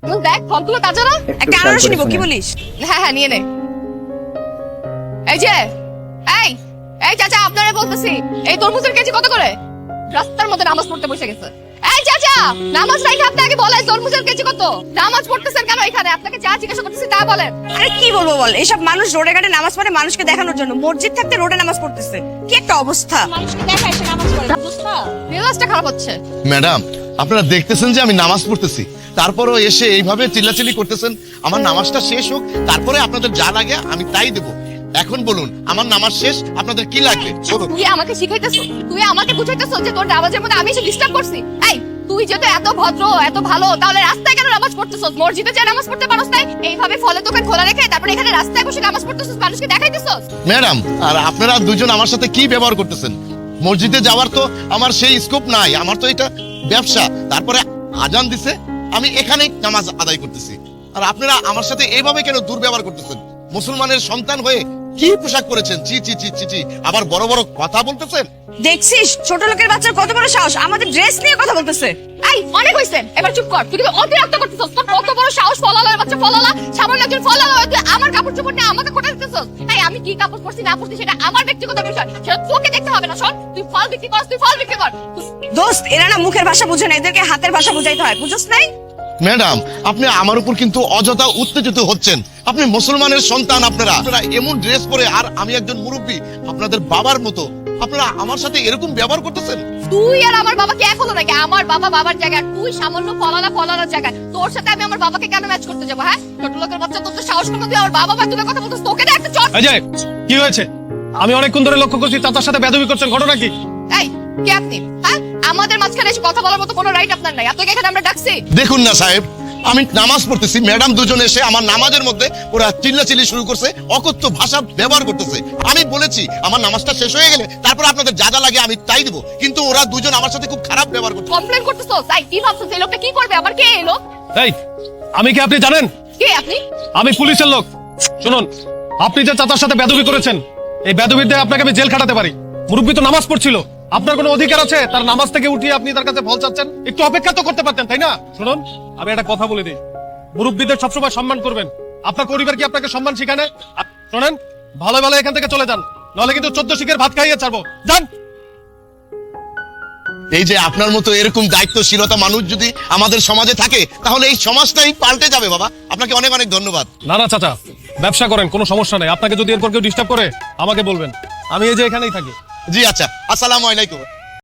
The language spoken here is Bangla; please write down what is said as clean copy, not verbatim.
দেখ ফলগুলো তাজা না? একটা আনারস নিব, কি বলিস? হ্যাঁ হ্যাঁ নিয়ে নে। এই যে এই এই চাচা আপনারা বলতেছি, এই তরমুজের কেজি কত করে? রাস্তার মধ্যে নামাজ পড়তে বসে গেছে। এই চাচা, নামাজ রাইখে আপনি আগে বলেন তরমুজের কেজি কত? নামাজ পড়তেছেন কেন এখানে? আপনাকে যা জিজ্ঞাসা করতেছি তা বলেন। আরে কি বলবো বল, এসব মানুষ রোডে ঘাটে নামাজ পড়ে মানুষকে দেখানোর জন্য, মসজিদ থাকতে রোডে নামাজ পড়তেছে, কি একটা অবস্থা। মানুষকে দেখায় সে নামাজ পড়ে, অবস্থা মেজাজটা খারাপ হচ্ছে। ম্যাডাম, আপনারা দেখতেছেন যে আমি নামাজ পড়তেছি, তারপরেও এসে এইভাবে চিল্লাচিল্লি করতেছেন। আমার নামাজটা শেষ হোক, তারপরে আপনাদের যা লাগে আমি তাই দেব। এখন বলুন, আমার নামাজ শেষ, আপনাদের কি লাগবে? তুই আমাকে শিখাইতেছো, তুই আমাকে বুঝাইতেছো যে তোর নামাজের মধ্যে আমি এসে ডিস্টার্ব করছি? এই তুই যেহেতু এত ভদ্র এত ভালো, তাহলে রাস্তায় কেন নামাজ পড়তেছস? মসজিদে যে নামাজ পড়তে পারোস না? এইভাবে ফলের দোকান খোলা রেখে তারপরে এখানে রাস্তায় বসে নামাজ পড়তেছস, মানুষকে দেখাইতেছস? ম্যাডাম, আর আপনারা দুজন আমার সাথে কি ব্যবহার করতেছেন? মসজিদে যাওয়ার তো আমার সেই স্কোপ নাই, আমার তো এটা ব্যবসা। তারপরে আজান দিছে, আমি এখানেই নামাজ আদায় করতেছি, আর আপনারা আমার সাথে এইভাবে কেন দুর্ব্যবহার করতেছেন? মুসলমানের সন্তান হয়ে কি পোশাক পরেছেন, চি চি চি চি চি, আবার বড় বড় কথা বলতেছেন। দেখছিস ছোট লোকের বাচ্চার কত বড় সাহস, আমাদের ড্রেস নিয়ে কথা বলতেছে। এই অনেক হইছে, এবার চুপ কর। তুই কিন্তু অতিরিক্ত করতেছস। তোর কত বড় সাহস, ফলালার বাচ্চা ফলালা, সামান্য একজন ফলালা হয়ে তুই আমার কাপড় চোপড় নিয়ে আমাকে খোটা দিতেছস। এই আমি কি কাপড় পরছি না পরছি সেটা আমার ব্যক্তিগত বিষয়, সেটা তোকে দেখতে হবে না। শোন, তুই ফল বিক্রি করস, তুই ফল বিক্রি কর। দোস্ত, এরা না মুখের ভাষা বুঝে না, এদেরকে হাতের ভাষা বুঝাইতে হয়, বুঝছস নাই? ম্যাডাম, আপনি আমার উপর কিন্তু অযথা উত্তেজিত হচ্ছেন। আপনি মুসলমানের সন্তান, আপনারা এমন ড্রেস পরে, আর আমি একজন মুরব্বী আপনাদের বাবার মতো, আপনারা আমার সাথে এরকম ব্যবহার করতেছেন। তুই আর আমার বাবাকে এক হলো নাকি? আমার বাবা বাবার জায়গায়, তুই সামান্য ফলালার জায়গায়। তোর সাথে আমি আমার বাবাকে কেন ম্যাচ করতে যাবো? হ্যাঁ, ছোট লোকের বাচ্চা, তোর তো সাহস কম, তুই আমার বাবা মা তুলে কথা বলছিস, তোকে না একটা চট। অজয়, কি হয়েছে? আমি অনেকক্ষণ ধরে লক্ষ্য করছি চাচার সাথে বেয়াদবি করছেন, ঘটনা কি? এই কে আপনি? হ্যাঁ, আমাদের মাঝখানে এসে কথা বলার মতো কোনো রাইট আপনার নাই। আপনাকে এখানে আমরা ডাকছি? দেখুন না সাহেব, আমি নামাজ পড়তেছি, ম্যাডাম দুজন এসে আমার নামাজের মধ্যে ওরা চিল্লাচিল্লি শুরু করছে, অকথ্য ভাষা ব্যবহার করতেছে। আমি বলেছি আমার নামাজটা শেষ হয়ে গেলে তারপর আপনাদের যা যা লাগে আমি তাই দিব, কিন্তু ওরা দুজন আমার সাথে খুব খারাপ ব্যবহার করছে। কমপ্লেন করতেছো? তাই কি ভাবছো এই লোকটা কি করবে? আবার কে এলো? এই, আমি কি আপনি জানেন? কে আপনি? আমি পুলিশের লোক। শুনুন, আপনি যে চাচার সাথে বেয়াদবি করেছেন, এই বেয়াদবির দায়ে আপনাকে আমি জেল খাটাতে পারি। মুরব্বী তো নামাজ পড়ছিল, আপনার কোনো অধিকার আছে তার নামাজ থেকে উঠিয়ে আপনি তার কাছে ফল চাচ্ছেন? একটু অপেক্ষা তো করতে পারতেন, তাই না? শুনুন, আমি একটা কথা বলে দিই, মুরব্বীদের সবসময় সম্মান করবেন। আপনার পরিবার কি আপনাকে সম্মান শিখানে? শোনেন, ভালো ভালো এখান থেকে চলে যান, নাহলে কিন্তু 14 শিখের ভাত খাইয়ে ছাড়বো। যান। এই যে আপনার মতো এরকম দায়িত্বশীলতা মানুষ যদি আমাদের সমাজে থাকে, তাহলে এই সমাজটাই পাল্টে যাবে। বাবা, আপনাকে অনেক অনেক ধন্যবাদ। না না চাচা, ব্যবসা করেন, কোনো সমস্যা নেই। আপনাকে যদি এরপর কেউ ডিস্টার্ব করে আমাকে বলবেন, আমি এই যে এখানেই থাকি। জি আচ্ছা, আসসালামু আলাইকুম।